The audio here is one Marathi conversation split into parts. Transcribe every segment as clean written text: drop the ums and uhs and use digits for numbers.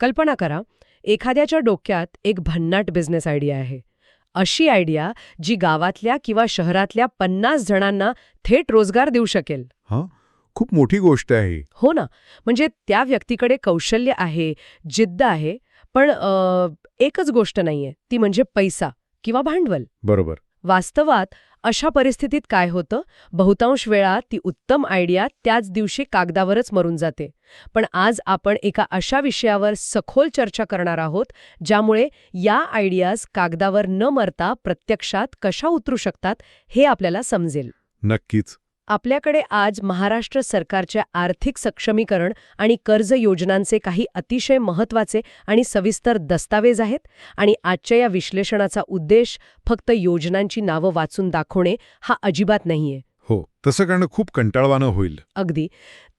कल्पना करा, एखाद्याच्या डोक्यात एक भन्नाट बिझनेस आयडिया आहे. अशी आयडिया जी गावातल्या किंवा शहरातल्या 50 जणांना थेट रोजगार देऊ शकेल. हां, खूप मोठी गोष्ट आहे. हो ना. म्हणजे त्या व्यक्तीकडे कौशल्य आहे, जिद्द आहे, पण एकच गोष्ट नाहीये, ती म्हणजे पैसा किंवा भांडवल. बरोबर. वास्तवात अशा परिस्थितीत काय होतं, बहुतांश वेळा ती उत्तम आयडिया त्याच दिवशी कागदावरच मरून जाते. पण आज आपण एका अशा विषयावर सखोल चर्चा करणार आहोत, ज्यामुळे या आयडियाज कागदावर न मरता प्रत्यक्षात कशा उतरू शकतात हे आपल्याला समजेल. नक्कीच. आपल्याकडे आज महाराष्ट्र सरकारच्या आर्थिक सक्षमीकरण आणि कर्ज योजनांचे काही अतिशय महत्त्वाचे आणि सविस्तर दस्तावेज आहेत, आणि आजच्या या विश्लेषणाचा उद्देश फक्त योजनांची नावं वाचून दाखवणे हा अजिबात नाहीये. हो, तसं करणं खूप कंटाळवाणं होईल. अगदी.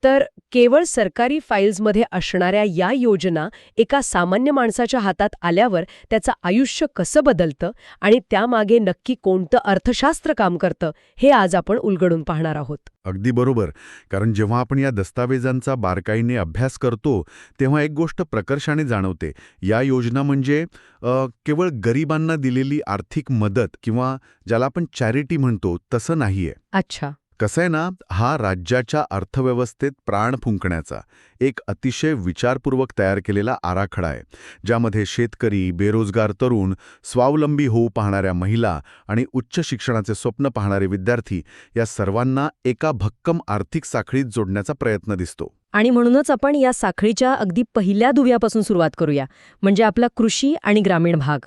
तर केवळ सरकारी फाईल्समध्ये असणाऱ्या या योजना एका सामान्य माणसाच्या हातात आल्यावर त्याचं आयुष्य कसं बदलतं आणि त्यामागे नक्की कोणतं अर्थशास्त्र काम करतं हे आज आपण उलगडून पाहणार आहोत. अगदी बरोबर. कारण जेव्हा आपण या दस्तावेजांचा बारकाईने अभ्यास करतो तेव्हा एक गोष्ट प्रकर्षाने जाणवते. या योजना म्हणजे केवळ गरिबांना दिलेली आर्थिक मदत किंवा ज्याला आपण चॅरिटी म्हणतो तसं नाहीये. अच्छा. कसं आहे ना, हा राज्याच्या अर्थव्यवस्थेत प्राण फुंकण्याचा एक अतिशय विचारपूर्वक तयार केलेला आराखडा आहे, ज्यामध्ये शेतकरी, बेरोजगार तरुण, स्वावलंबी होऊ पाहणाऱ्या महिला आणि उच्च शिक्षणाचे स्वप्न पाहणारे विद्यार्थी या सर्वांना एका भक्कम आर्थिक साखळीत जोडण्याचा प्रयत्न दिसतो. आणि म्हणूनच आपण या साखळीच्या अगदी पहिल्या दुव्यापासून सुरुवात करूया, म्हणजे आपला कृषी आणि ग्रामीण भाग.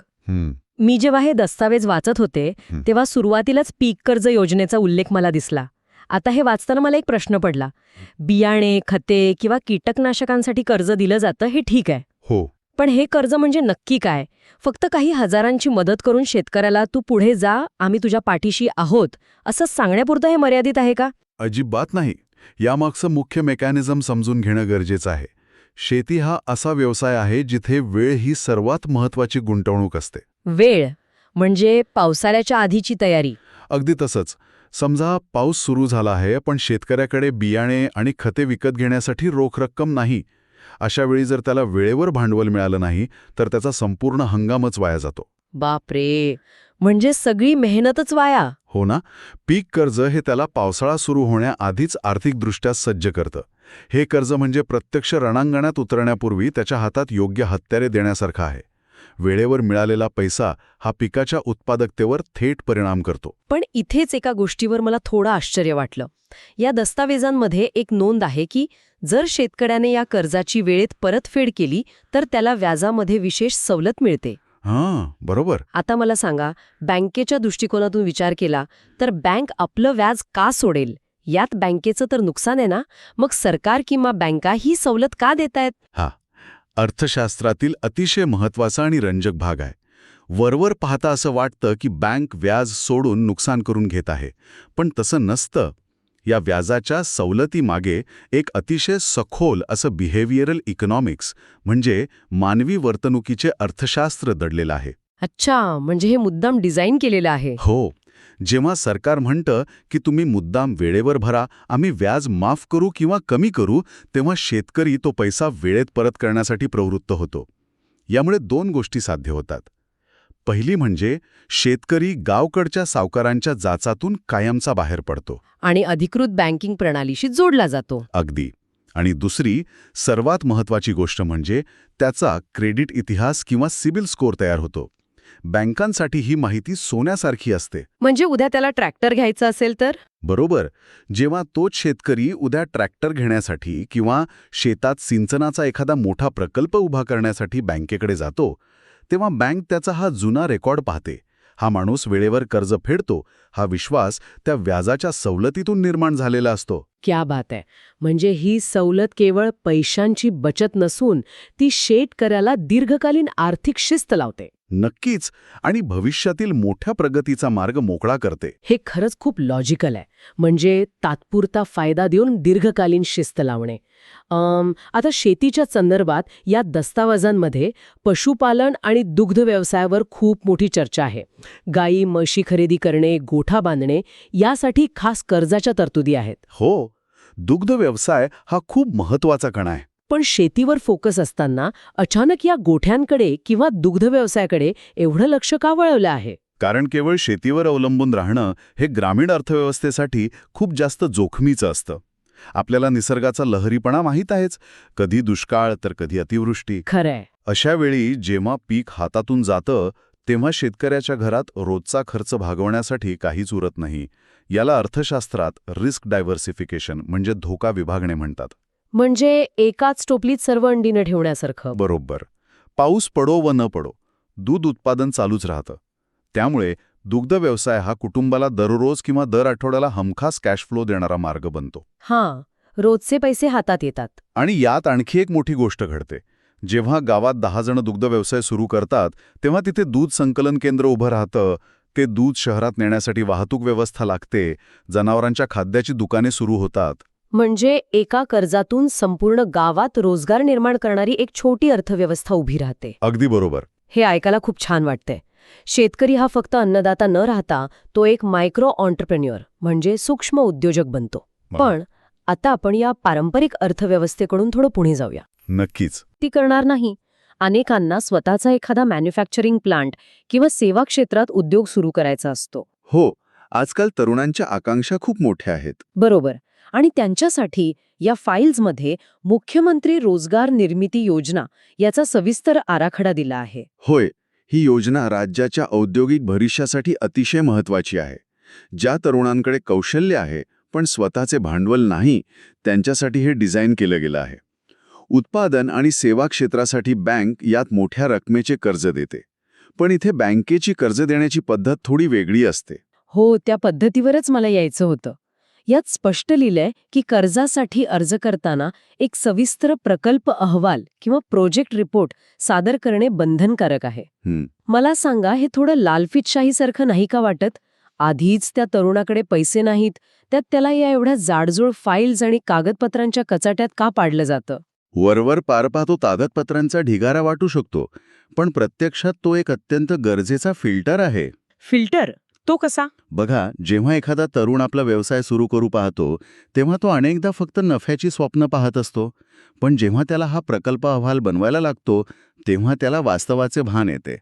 मी जेव्हा हे दस्तावेज वाचत होते तेव्हा सुरुवातीलाच पीक कर्ज योजनेचा उल्लेख मला दिसला. आता हे वाचताना मला एक प्रश्न पडला. बियाणे, खते किंवा कीटकनाशकांसाठी कर्ज दिलं जातं हे ठीक आहे. हो. पण हे कर्ज म्हणजे नक्की काय? फक्त काही हजारांची मदत करून शेतकऱ्याला तू पुढे जा, आम्ही तुझ्या पाठीशी आहोत असं सांगण्यापुरतं हे मर्यादित आहे का? अजिबात नाही. यामागचं मुख्य मेकॅनिझम समजून घेणं गरजेचं आहे. शेती हा असा व्यवसाय आहे जिथे वेळ ही सर्वात महत्वाची गुंतवणूक असते. वेळ म्हणजे पावसाळ्याच्या आधीची तयारी. अगदी तसंच. समजा पाऊस सुरू झाला आहे, पण शेतकऱ्याकडे बियाणे आणि खते विकत घेण्यासाठी रोख रक्कम नाही. अशा वेळी जर त्याला वेळेवर भांडवल मिळालं नाही तर त्याचा संपूर्ण हंगामच वाया जातो. बापरे, म्हणजे सगळी मेहनतच वाया. हो ना. पीक कर्ज हे त्याला पावसाळा सुरू होण्याआधीच आर्थिकदृष्ट्या सज्ज करतं. हे कर्ज म्हणजे प्रत्यक्ष रणांगणात उतरण्यापूर्वी त्याच्या हातात योग्य हत्यारे देण्यासारखं आहे. वेळेवर मिळालेला पैसा हा पिकाच्या उत्पादकतेवर थेट परिणाम करतो. पण इथेच एका गोष्टीवर मला थोडं आश्चर्य वाटलं. या दस्तावेजांमध्ये एक नोंद आहे की जर शेतकऱ्याने या कर्जाची वेळेत परतफेड केली तर त्याला व्याजामध्ये विशेष सवलत मिळते. हां, बरोबर. आता मला सांगा, बँकेच्या दृष्टिकोनातून विचार केला तर बँक आपलं व्याज का सोडेल? यात बँकेचं तर नुकसान आहे ना. मग सरकार किंवा बँका ही सवलत का देतायत? हा अर्थशास्त्रातील अतिशय महत्वाचा आणि रंजक भाग आहे. वरवर पाहता असं वाटतं की बँक व्याज सोडून नुकसान करून घेत आहे, पण तसं नसतं. या व्याजाच्या सवलतीमागे एक अतिशय सखोल असं बिहेवियरल इकॉनॉमिक्स म्हणजे मानवी वर्तणुकीचे अर्थशास्त्र दडलेलं आहे. अच्छा, म्हणजे हे मुद्दाम डिझाईन केलेलं आहे. हो. जेव्हा सरकार म्हणतं की तुम्ही मुद्दाम वेळेवर भरा, आम्ही व्याज माफ करू किंवा कमी करू, तेव्हा शेतकरी तो पैसा वेळेत परत करण्यासाठी प्रवृत्त होतो. यामुळे दोन गोष्टी साध्य होतात. पहिली म्हणजे शेतकरी गावकडच्या सावकारांच्या जाचातून कायमचा बाहेर पडतो आणि अधिकृत बँकिंग प्रणालीशी जोडला जातो. अगदी. आणि दुसरी सर्वात महत्वाची गोष्ट म्हणजे त्याचा क्रेडिट इतिहास किंवा सिबिल स्कोअर तयार होतो. बँकांसाठी ही माहिती सोन्यासारखी असते. म्हणजे उद्या त्याला ट्रॅक्टर घ्यायचा असेल तर? बरोबर. जेव्हा तोच शेतकरी उद्या ट्रॅक्टर घेण्यासाठी किंवा शेतात सिंचनाचा एखादा मोठा प्रकल्प उभा करण्यासाठी बँकेकडे जातो, तेव्हा बँक त्याचा हा जुना रेकॉर्ड पाहते. हा माणूस वेळेवर कर्ज फेडतो, हा विश्वास त्या व्याजाच्या सवलतीतून निर्माण झालेला असतो. क्या बात आहे. म्हणजे ही सवलत केवळ पैशांची बचत नसून ती शेतकऱ्याला दीर्घकालीन आर्थिक शिस्त लावते. नक्कीच. आणि भविष्यातील मोठ्या प्रगतीचा मार्ग मोकळा करते. हे खरंच खूप लॉजिकल आहे. म्हणजे तात्पुरता फायदा देऊन दीर्घकालीन शिस्त लावणे. आता शेतीच्या संदर्भात या दस्तावेजांमध्ये पशुपालन आणि दुग्ध व्यवसायावर खूप मोठी चर्चा आहे. गायी म्हशी खरेदी करणे, गोठा बांधणे यासाठी खास कर्जाच्या तरतुदी आहेत. हो. दुग्ध व्यवसाय हा खूप महत्वाचा कणा आहे. पण शेतीवर फोकस असताना अचानक या गोठ्यांकडे किंवा दुग्ध व्यवसायाकडे एवढं लक्ष का वळवलं आहे? कारण केवळ शेतीवर अवलंबून राहणं हे ग्रामीण अर्थव्यवस्थेसाठी खूप जास्त जोखमीचं असतं. आपल्याला निसर्गाचा लहरीपणा माहीत आहेच, कधी दुष्काळ तर कधी अतिवृष्टी. खरंय. अशा वेळी जेव्हा पीक हातातून जातं तेव्हा शेतकऱ्याच्या घरात रोजचा खर्च भागवण्यासाठी काहीच उरत नाही. याला अर्थशास्त्रात रिस्क डायव्हर्सिफिकेशन म्हणजे धोका विभागणे म्हणतात. म्हणजे एकाच टोपलीत सर्व अंडी न ठेवण्यासारखं. बरोबर. पाऊस पडो व न पडो, दूध उत्पादन चालूच राहतं. त्यामुळे दुग्ध व्यवसाय हा कुटुंबाला दररोज किंवा दर आठवड्याला हमखास कॅश फ्लो देणारा मार्ग बनतो. हां, रोजचे पैसे हातात येतात. आणि यात आणखी एक मोठी गोष्ट घडते. जेव्हा गावात 10 जण दुग्ध व्यवसाय सुरू करतात तेव्हा तिथे दूध संकलन केंद्र उभं राहतं. ते दूध शहरात नेण्यासाठी वाहतूक व्यवस्था लागते. जनावरांच्या खाद्याची दुकाने सुरू होतात. म्हणजे एका कर्जातून संपूर्ण गावात रोजगार निर्माण करणारी एक छोटी अर्थव्यवस्था उभी राहते. अगदी बरोबर. हे ऐकायला खूप छान वाटतंय. शेतकरी हा फक्त अन्नदाता न राहता तो एक मायक्रो ऑन्टरप्रेन्युअर म्हणजे सूक्ष्म उद्योजक बनतो. पण आता आपण या पारंपरिक अर्थव्यवस्थेकडून थोडं पुढे जाऊया. नक्कीच. ती करणार नाही. अनेकांना स्वतःचा एखादा मॅन्युफॅक्चरिंग प्लांट किंवा सेवा क्षेत्रात उद्योग सुरू करायचा असतो. हो, आजकाल तरुणांच्या आकांक्षा खूप मोठ्या आहेत. बरोबर. आणि त्यांच्यासाठी या फाईल्समध्ये मुख्यमंत्री रोजगार निर्मिती योजना याचा सविस्तर आराखडा दिला आहे. होय, ही योजना राज्याच्या औद्योगिक भविष्यासाठी अतिशय महत्त्वाची आहे. ज्या तरुणांकडे कौशल्य आहे पण स्वतःचे भांडवल नाही, त्यांच्यासाठी हे डिझाईन केलं गेलं आहे. उत्पादन आणि सेवा क्षेत्रासाठी बँक यात मोठ्या रकमेचे कर्ज देते. पण इथे बँकेची कर्ज देण्याची पद्धत थोडी वेगळी असते. हो, त्या पद्धतीवरच मला यायचं होतं. यात स्पष्ट लिहिलंय की कर्जासाठी अर्ज करताना एक सविस्तर प्रकल्प अहवाल किंवा प्रोजेक्ट रिपोर्ट सादर करणे बंधनकारक आहे. मला सांगा, हे थोडं लालफितशाहीसारखं नाही का वाटत? आधीच त्या तरुणाकडे पैसे नाहीत, त्यात त्याला या एवढ्या जाडजूड फाईल्स आणि कागदपत्रांच्या कचाट्यात का पाडलं जातं? वरवर पार पाहतो कागदपत्रांचा ढिगारा वाटू शकतो, पण प्रत्यक्षात तो एक अत्यंत गरजेचा फिल्टर आहे. फिल्टर? तो कसा? बघा, जेव्हा एखादा तरुण आपला व्यवसाय सुरू करू पाहतो तेव्हा तो अनेकदा फक्त नफ्याची स्वप्न पाहत असतो. पण जेव्हा त्याला हा प्रकल्प अहवाल बनवायला लागतो तेव्हा त्याला वास्तवाचे भान येते.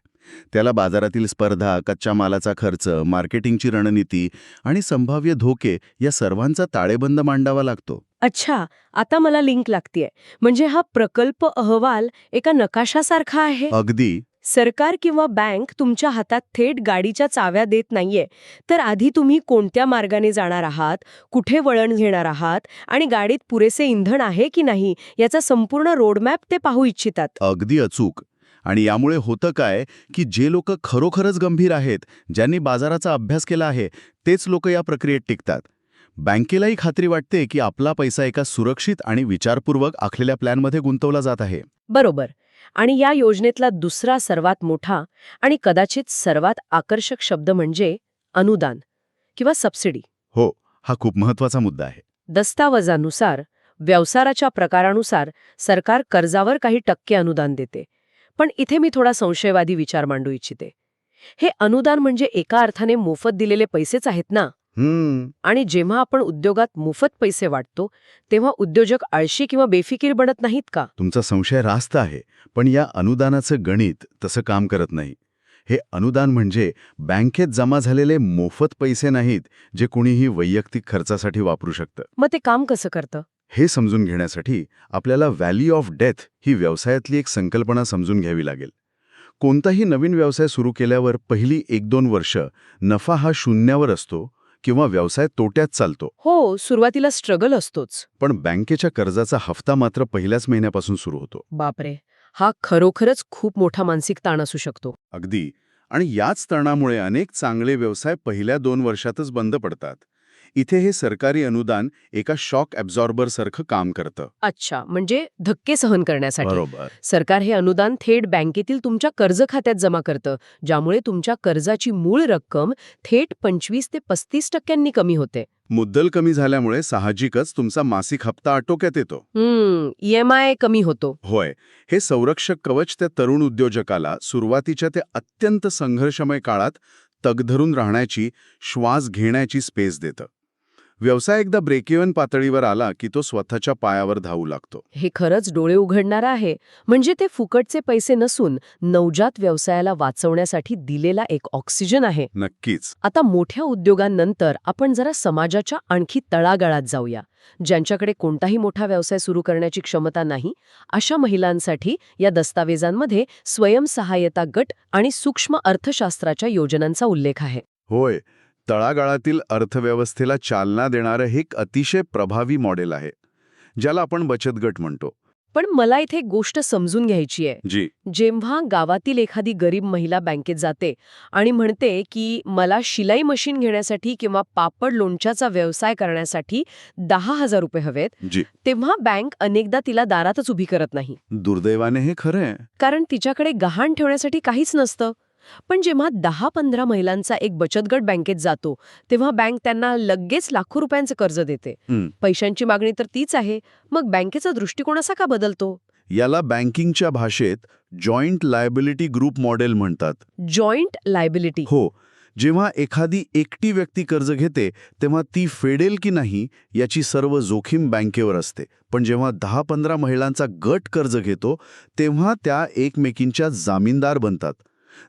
त्याला बाजारातील स्पर्धा, कच्च्या मालाचा खर्च, मार्केटिंगची रणनीती आणि संभाव्य धोके या सर्वांचा ताळेबंद मांडावा लागतो. अच्छा, आता मला लिंक लागतेय. म्हणजे हा प्रकल्प अहवाल एका नकाशासारखा आहे. अगदी. सरकार किंवा बँक तुमच्या हातात थेट गाडीच्या चाव्या देत नाहीये, तर आधी तुम्ही कोणत्या मार्गाने जाणार आहात, कुठे वळण घेणार आहात आणि गाडीत पुरेसे इंधन आहे की नाही याचा संपूर्ण रोडमॅप ते पाहू इच्छितात. अगदी अचूक. आणि यामुळे होतं काय की जे लोक खरोखरच गंभीर आहेत, ज्यांनी बाजाराचा अभ्यास केला आहे, तेच लोक या प्रक्रियेत टिकतात. बँकेलाही खात्री वाटते की आपला पैसा एका सुरक्षित आणि विचारपूर्वक आखलेल्या प्लॅनमध्ये गुंतवला जात आहे. बरोबर. आणि या योजनेतला दुसरा सर्वात मोठा आणि कदाचित सर्वात आकर्षक शब्द म्हणजे अनुदान किंवा सबसिडी. हो, हा खूप महत्त्वाचा मुद्दा आहे. दस्तावेजानुसार, व्यवसायाच्या प्रकारानुसार सरकार कर्जावर काही टक्के अनुदान देते. पण इथे मी थोडा संशयवादी विचार मांडू इच्छिते. हे अनुदान म्हणजे एका अर्थाने मोफत दिलेले पैसेच आहेत ना? आणि जेव्हा आपण उद्योगात मोफत पैसे वाटतो तेव्हा उद्योजक आळशी किंवा बेफिकीर बनत नाहीत का? तुमचा संशय रास्त आहे, पण या अनुदानाचं गणित तसं काम करत नाही. हे अनुदान म्हणजे बँकेत जमा झालेले मोफत पैसे नाहीत, जे कुणीही वैयक्तिक खर्चासाठी वापरू शकतं. मग ते काम कसं करतं? हे समजून घेण्यासाठी आपल्याला व्हॅली ऑफ डेथ ही व्यवसायातली एक संकल्पना समजून घ्यावी लागेल. कोणताही नवीन व्यवसाय सुरू केल्यावर पहिली 1-2 वर्ष नफा हा शून्यावर असतो किंवा व्यवसाय तोट्यात चालतो. हो, सुरुवातीला स्ट्रगल असतोच. पण बँकेच्या कर्जाचा हफ्ता मात्र पहिल्याच महिन्यापासून सुरू होतो. बापरे, हा खरोखरच खूप मोठा मानसिक ताण असू शकतो. अगदी. आणि याच तणामुळे अनेक चांगले व्यवसाय पहिल्या 2 वर्षातच बंद पडतात. इथे हे सरकारी अनुदान एका शॉक ॲब्झॉर्बर सारखं काम करतं. अच्छा, म्हणजे धक्के सहन करण्यासाठी. बरोबर. सरकार हे अनुदान थेट बँकेतील तुमच्या कर्ज खात्यात जमा करतं, ज्यामुळे तुमच्या कर्जाची मूळ रक्कम थेट 25 ते 35% कमी होते. मुद्दल कमी झाल्यामुळे साहजिकच तुमचा मासिक हप्ता आटोक्यात येतो. EMI कमी होतो. होय, हे संरक्षक कवच त्या तरुण उद्योजकाला सुरुवातीच्या ते अत्यंत संघर्षमय काळात तग धरून राहण्याची, श्वास घेण्याची स्पेस देतं. व्यवसाय एकदा ब्रेक इव्हन पातळीवर आला की तो स्वतःच्या पायावर धावू लागतो. हे खरंच डोळे उघडणारं आहे. म्हणजे ते फुकटचे पैसे नसून नवजात व्यवसायाला वाचवण्यासाठी दिलेला एक ऑक्सिजन आहे. नक्कीच. आता मोठ्या उद्योगांनंतर आपण जरा समाजाच्या आणखी तळागाळात जाऊया. ज्यांच्याकडे कोणताही मोठा व्यवसाय सुरू करण्याची क्षमता नाही, अशा महिलांसाठी या दस्तावेजांमध्ये स्वयंसहाय्यता गट आणि सूक्ष्म अर्थशास्त्राच्या योजनांचा उल्लेख आहे. होय, तळागाळातील अर्थव्यवस्थेला चालना देणारं हे एक अतिशय प्रभावी मॉडेल आहे, ज्याला आपण बचत गट म्हणतो. पण मला इथे एक गोष्ट समजून घ्यायची आहे. जी जेव्हा गावातील एखादी गरीब महिला बँकेत जाते आणि म्हणते की मला शिलाई मशीन घेण्यासाठी किंवा पापड लोणच्याचा व्यवसाय करण्यासाठी 10,000 रुपये हवेत, जी तेव्हा बँक अनेकदा तिला दारातच उभी करत नाही. दुर्दैवाने हे खरं आहे. कारण तिच्याकडे गहाण ठेवण्यासाठी काहीच नसतं. पण जेव्हा 10-15 महिलांचा एक बचत गट बँकेत जातो, तेव्हा बँक त्यांना लगेच लाखो रुपयांचं कर्ज देते. पैशांची मागणी तर तीच आहे. मग बँकेचा दृष्टिकोन असा का बदलतो? याला बँकिंगच्या भाषेत जॉइंट लायबिलिटी ग्रुप मॉडेल म्हणतात. Joint liability. हो, जेव्हा एखादी एकटी व्यक्ती कर्ज घेते तेव्हा ती फेडेल की नाही याची सर्व जोखीम बँकेवर असते. पण जेव्हा 10-15 महिलांचा गट कर्ज घेतो तेव्हा त्या एकमेकींच्या जामीनदार बनतात.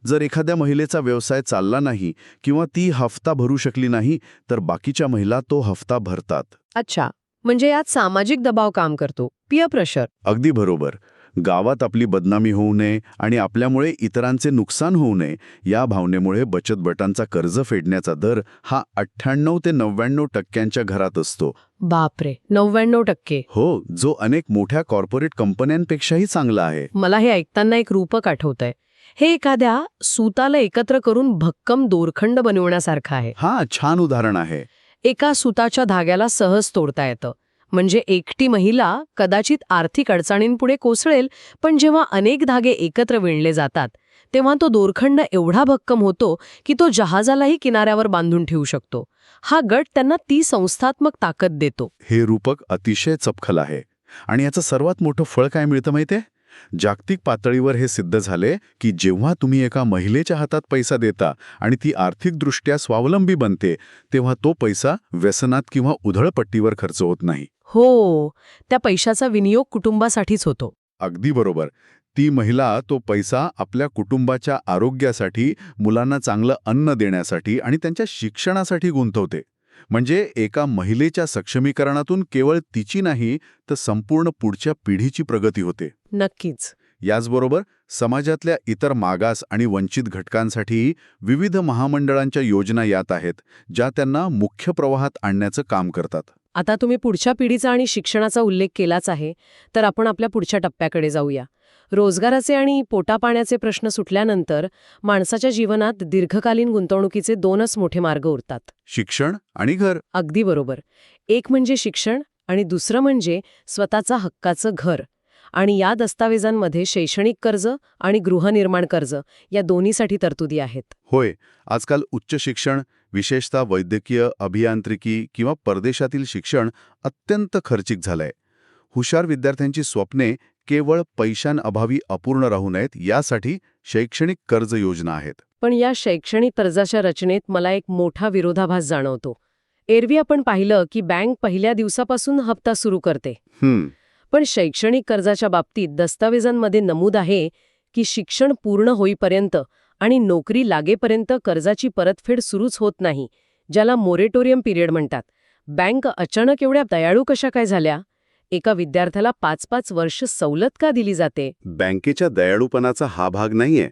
जर एखाद्या महिलेचा व्यवसाय चालला नाही किंवा ती हफ्ता भरू शकली नाही तर बाकीच्या महिला तो हफ्ता भरतात. अच्छा, म्हणजे यात सामाजिक दबाव काम करतो, पियर प्रेशर. अगदी बरोबर. गावात आपली बदनामी होऊ नये आणि आपल्यामुळे इतरांचे नुकसान होऊ नये या भावनेमुळे बचत गटांचा कर्ज फेडण्याचा दर हा 98 ते 99% घरात असतो. बापरे, 99%. हो, जो अनेक मोठ्या कॉर्पोरेट कंपन्यांपेक्षाही चांगला आहे. मला हे ऐकताना एक रूपक आठवतंय. हे एखाद्या सूताला एकत्र करून भक्कम दोरखंड बनवण्यासारखं आहे. हा छान उदाहरण आहे. एका सुताच्या धाग्याला सहज तोडता येतं. म्हणजे एकटी महिला कदाचित आर्थिक अडचणींपुढे कोसळेल, पण जेव्हा अनेक धागे एकत्र विणले जातात तेव्हा तो दोरखंड एवढा भक्कम होतो की तो जहाजालाही किनाऱ्यावर बांधून ठेवू शकतो. हा गट त्यांना ती संस्थात्मक ताकद देतो. हे रूपक अतिशय चपखल आहे. आणि याचं सर्वात मोठं फळ काय मिळतं माहितीये? जागतिक पातळीवर हे सिद्ध झाले की जेव्हा तुम्ही एका महिलेच्या हातात पैसा देता आणि ती आर्थिकदृष्ट्या स्वावलंबी बनते तेव्हा तो पैसा व्यसनात किंवा उधळपट्टीवर खर्च होत नाही. हो, त्या पैशाचा विनियोग कुटुंबासाठीच होतो. अगदी बरोबर. ती महिला तो पैसा आपल्या कुटुंबाच्या आरोग्यासाठी, मुलांना चांगलं अन्न देण्यासाठी आणि त्यांच्या शिक्षणासाठी गुंतवते. म्हणजे एका महिलेच्या सक्षमीकरणातून केवळ तिची नाही तर संपूर्ण पुढच्या पिढीची प्रगती होते. नक्कीच. याचबरोबर समाजातल्या इतर मागास आणि वंचित घटकांसाठीही विविध महामंडळांच्या योजना यात आहेत, ज्या त्यांना मुख्य प्रवाहात आणण्याचं काम करतात. आता तुम्ही पुढच्या पिढीचा आणि शिक्षणाचा उल्लेख केलाच आहे, तर आपण आपल्या पुढच्या टप्प्याकडे जाऊया. रोजगाराचे आणि पोटापाण्याचे प्रश्न सुटल्यानंतर माणसाच्या जीवनात दीर्घकालीन गुंतवणुकीचे 2च मोठे मार्ग उरतात. शिक्षण आणि घर. अगदी बरोबर. एक म्हणजे शिक्षण आणि दुसरं म्हणजे स्वतःचा हक्काचं घर. आणि या दस्तावेजांमध्ये शैक्षणिक कर्ज आणि गृहनिर्माण कर्ज या दोन्हीसाठी तरतुदी आहेत. होय, आजकाल उच्च शिक्षण, विशेषतः वैद्यकीय, अभियांत्रिकी किंवा परदेशातील शिक्षण अत्यंत खर्चिक झालंय. हुशार विद्यार्थ्यांची स्वप्ने केवळ पैशांअभावी अपूर्ण राहू नयेत यासाठी शैक्षणिक कर्ज योजना आहेत. पण या शैक्षणिक कर्जाच्या रचनेत मला एक मोठा विरोधाभास जाणवतो. एरवी आपण पाहिलं की बँक पहिल्या दिवसापासून हप्ता सुरू करते. पण शैक्षणिक कर्जाच्या बाबतीत दस्तावेजांमध्ये नमूद आहे की शिक्षण पूर्ण होईपर्यंत आणि नोकरी लागेपर्यंत कर्जाची परतफेड सुरूच होत नाही, ज्याला मोरेटोरियम पिरियड म्हणतात. बँक अचानक एवढ्या दयाळू कशा काय झाल्या? एका विद्यार्थ्याला 5-5 वर्ष सवलत का दिली जाते? बँकेच्या दयाळूपणाचा हा भाग नाहीये,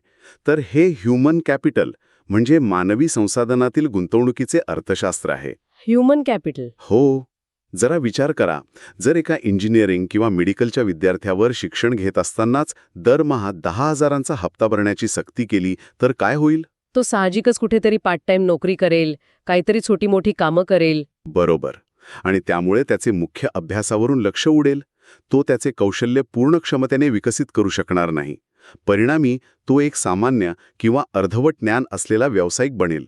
तर हे ह्युमन कॅपिटल म्हणजे मानवी संसाधनातील गुंतवणुकीचे अर्थशास्त्र आहे. Human capital. हो, जरा विचार करा. जर एका इंजिनिअरिंग किंवा मेडिकलच्या विद्यार्थ्यावर शिक्षण घेत असतानाच दरमहा 10,000चा हप्ता भरण्याची सक्ती केली तर काय होईल? तो साहजिकच कुठेतरी पार्ट टाइम नोकरी करेल, काहीतरी छोटी मोठी कामं करेल. बरोबर. आणि त्यामुळे त्याचे मुख्य अभ्यासावरून लक्ष उडेल. तो त्याचे कौशल्य पूर्ण क्षमतेने विकसित करू शकणार नाही. परिणामी तो एक सामान्य किंवा अर्धवट ज्ञान असलेला व्यावसायिक बनेल.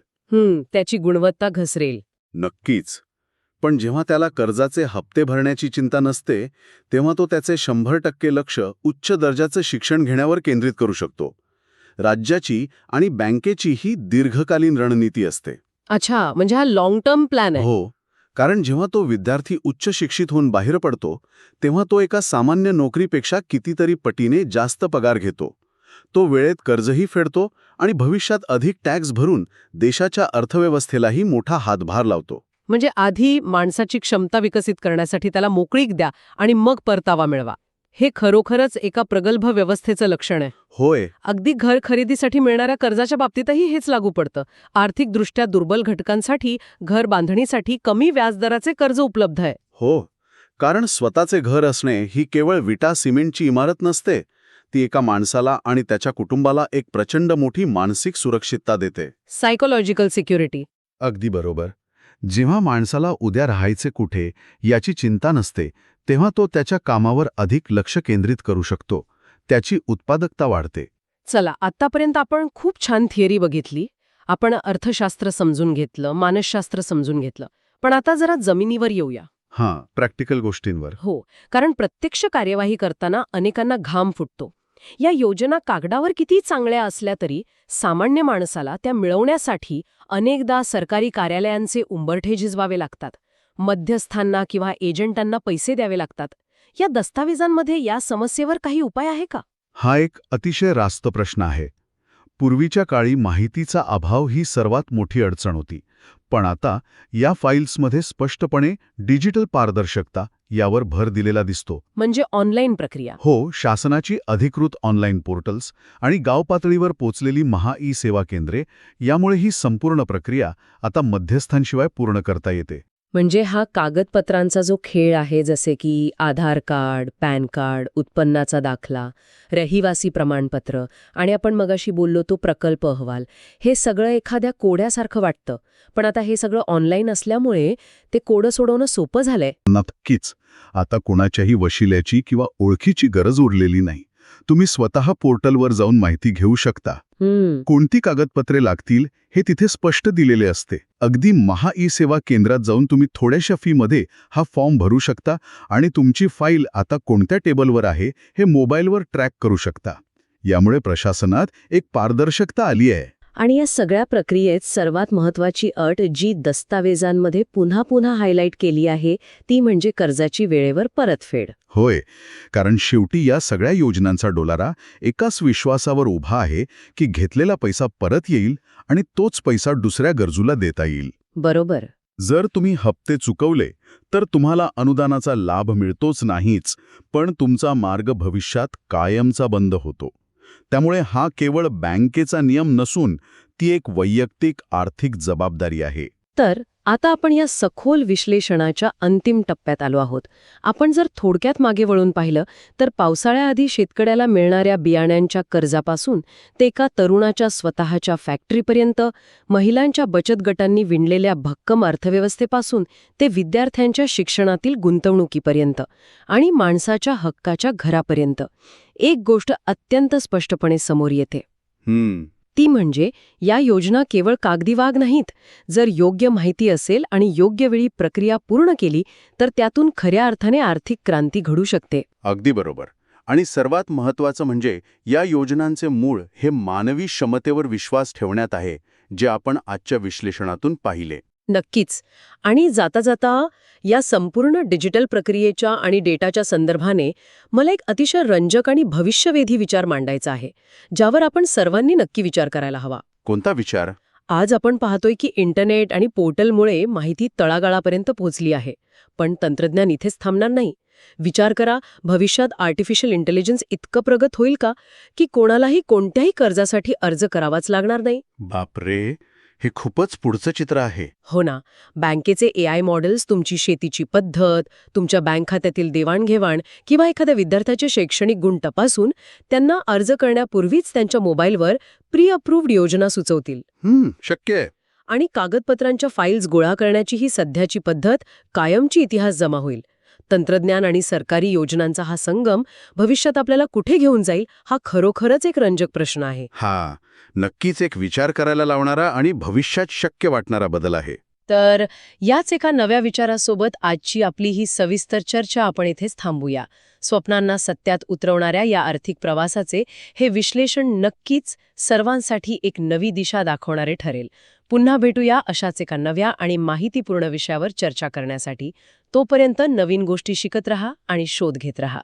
त्याची गुणवत्ता घसरेल. नक्कीच. पण जेव्हा त्याला कर्जाचे हप्ते भरण्याची चिंता नसते तेव्हा तो त्याचे 100% लक्ष उच्च दर्जाचं शिक्षण घेण्यावर केंद्रित करू शकतो. राज्याची आणि बँकेची ही दीर्घकालीन रणनीती असते. अच्छा, म्हणजे हा लॉंग टर्म प्लॅन आहे. हो, कारण जेव्हा तो विद्यार्थी उच्च शिक्षित होऊन बाहेर पडतो तेव्हा तो एका सामान्य नोकरीपेक्षा कितीतरी पटीने जास्त पगार घेतो. तो वेळेत कर्जही फेडतो आणि भविष्यात अधिक टॅक्स भरून देशाच्या अर्थव्यवस्थेलाही मोठा हातभार लावतो. म्हणजे आधी माणसाची क्षमता विकसित करण्यासाठी त्याला मोकळीक द्या आणि मग परतावा मिळवा. हे खरोखरच एका प्रगल्भ व्यवस्थेचं लक्षण आहे. होय. अगदी घर खरेदीसाठी मिळणाऱ्या कर्जाच्या बाबतीतही हेच लागू पडतं. आर्थिकदृष्ट्या दुर्बल घटकांसाठी घर बांधणीसाठी कमी व्याजदराचे कर्ज उपलब्ध आहे. हो, कारण स्वतःचे घर असणे ही केवळ विटा सिमेंटची इमारत नसते. ती एका माणसाला आणि त्याच्या कुटुंबाला एक प्रचंड मोठी मानसिक सुरक्षितता देते. Psychological security. अगदी बरोबर. जेव्हा माणसाला उद्या राहायचे कुठे याची चिंता नसते तेव्हा तो त्याच्या कामावर अधिक लक्ष केंद्रित करू शकतो. त्याची उत्पादकता वाढते. चला, आतापर्यंत आपण खूप छान थिअरी बघितली. आपण अर्थशास्त्र समजून घेतलं, मानसशास्त्र समजून घेतलं. पण आता जरा जमिनीवर येऊया. हां, प्रॅक्टिकल गोष्टींवर. हो, कारण प्रत्यक्ष कार्यवाही करताना अनेकांना घाम फुटतो. या योजना कागदावर किती चांगल्या असल्या तरी सामान्य माणसाला त्या मिळवण्यासाठी अनेकदा सरकारी कार्यालयांचे उंबरठे झिजवावे लागतात. मध्यस्थांना किंवा एजंटांना पैसे द्यावे लागतात. या दस्तावेजांमध्ये या समस्येवर काही उपाय आहे का? हा एक अतिशय रास्त प्रश्न आहे. पूर्वीच्या काळी माहितीचा अभाव ही सर्वात मोठी अडचण होती. पण आता या फाईल्समध्ये स्पष्टपणे डिजिटल पारदर्शकता यावर भर दिलेला दिसतो. म्हणजे ऑनलाईन प्रक्रिया. हो, शासनाची अधिकृत ऑनलाईन पोर्टल्स आणि गाव पातळीवर पोचलेली महा-ई सेवा केंद्रे यामुळे ही संपूर्ण प्रक्रिया आता मध्यस्थांशिवाय पूर्ण करता येते. म्हणजे हा कागदपत्रांचा जो खेळ आहे, जसे की आधार कार्ड, पॅन कार्ड, उत्पन्नाचा दाखला, रहिवासी प्रमाणपत्र आणि आपण मगाशी बोललो तो प्रकल्प अहवाल, हे सगळं एखाद्या कोड्यासारखं वाटतं. पण आता हे सगळं ऑनलाईन असल्यामुळे ते कोडं सोडवणं सोपं झालंय. नक्कीच. आता कोणाच्याही वशिल्याची किंवा ओळखीची गरज उरलेली नाही. तुम्ही स्वतः पोर्टलवर जाऊन माहिती घेऊ शकता. कोणती कागदपत्रे लागतील हे तिथे स्पष्ट दिलेले असते. अगदी महा-ई सेवा केंद्रात जाऊन तुम्ही थोड्याशा फीमध्ये हा फॉर्म भरू शकता आणि तुमची फाईल आता कोणत्या टेबलवर आहे हे मोबाईलवर ट्रॅक करू शकता. यामुळे प्रशासनात एक पारदर्शकता आली आहे. आणि या सगळ्या प्रक्रियेत सर्वात महत्त्वाची अट जी दस्तावेजांमध्ये पुन्हा पुन्हा हायलाईट केली आहे ती म्हणजे कर्जाची वेळेवर परतफेड. होय, कारण शेवटी या सगळ्या योजनांचा डोलारा एकाच विश्वासावर उभा आहे की घेतलेला पैसा परत येईल आणि तोच पैसा दुसऱ्या गरजूला देता येईल. बरोबर. जर तुम्ही हप्ते चुकवले तर तुम्हाला अनुदानाचा लाभ मिळतोच नाहीच, पण तुमचा मार्ग भविष्यात कायमचा बंद होतो. त्यामुळे हा केवळ बँकेचा नियम नसून ती एक वैयक्तिक आर्थिक जबाबदारी आहे. तर आता आपण या सखोल विश्लेषणाच्या अंतिम टप्प्यात आलो आहोत. आपण जर थोडक्यात मागे वळून पाहिलं तर पावसाळ्याआधी शेतकऱ्याला मिळणाऱ्या बियाण्यांच्या कर्जापासून ते एका तरुणाच्या स्वतःच्या फॅक्टरीपर्यंत, महिलांच्या बचत गटांनी विणलेल्या भक्कम अर्थव्यवस्थेपासून ते विद्यार्थ्यांच्या शिक्षणातील गुंतवणुकीपर्यंत आणि माणसाच्या हक्काच्या घरापर्यंत एक गोष्ट अत्यंत स्पष्टपणे समोर येते. ती म्हणजे या योजना केवळ कागदी वाघ नाहीत. जर योग्य माहिती असेल आणि योग्य वेळी प्रक्रिया पूर्ण केली तर त्यातून खऱ्या अर्थाने आर्थिक क्रांती घडू शकते. अगदी बरोबर. आणि सर्वात महत्त्वाचं म्हणजे या योजनांचे मूळ हे मानवी क्षमतेवर विश्वास ठेवण्यात आहे, जे आपण आजच्या विश्लेषणातून पाहिले. नक्कीच. आणि जाता जाता या संपूर्ण डिजिटल प्रक्रियेच्या आणि डेटाच्या संदर्भाने मला एक अतिशय रंजक आणि भविष्यवेधी विचार मांडायचा आहे, ज्यावर आपण सर्वांनी नक्की विचार करायला हवा. कोणता विचार? आज आपण पाहतोय की इंटरनेट आणि पोर्टलमुळे माहिती तळागाळापर्यंत पोहोचली आहे. पण तंत्रज्ञान इथेच थांबणार नाही. विचार करा, भविष्यात आर्टिफिशियल इंटेलिजन्स इतकं प्रगत होईल का की कोणालाही कोणत्याही कर्जासाठी अर्ज करावाच लागणार नाही. बापरे, हे खूपच पुढचं चित्र आहे. हो ना. बँकेचे AI मॉडेल्स तुमची शेतीची पद्धत, तुमच्या बँक खात्यातील देवाणघेवाण किंवा एखाद्या विद्यार्थ्याचे शैक्षणिक गुण तपासून त्यांना अर्ज करण्यापूर्वीच त्यांच्या मोबाईलवर प्री अप्रूव्ड योजना सुचवतील. शक्य आहे. आणि कागदपत्रांच्या फाईल्स गोळा करण्याची ही सध्याची पद्धत कायमची इतिहास जमा होईल. तंत्रज्ञान आणि सरकारी योजनांचा हा संगम भविष्यात आपल्याला कुठे घेऊन जाईल हा खरोखरच एक रंजक प्रश्न आहे. नक्कीच एक विचार करायला लावणारा आणि भविष्यात शक्य वाटणारा बदल आहे. तर याच एका नव्या विचारासोबत आजची आपली ही सविस्तर चर्चा आपण इथेच थांबूया. स्वप्नांना सत्यात उतरवणाऱ्या या आर्थिक प्रवासाचे हे विश्लेषण नक्कीच सर्वांसाठी एक नवी दिशा दाखवणारे ठरेल. पुन्हा भेटूया अशाच एका नव्या आणि माहितीपूर्ण विषयावर चर्चा करण्यासाठी. तोपर्यंत नवीन गोष्टी शिकत रहा आणि शोध घेत रहा.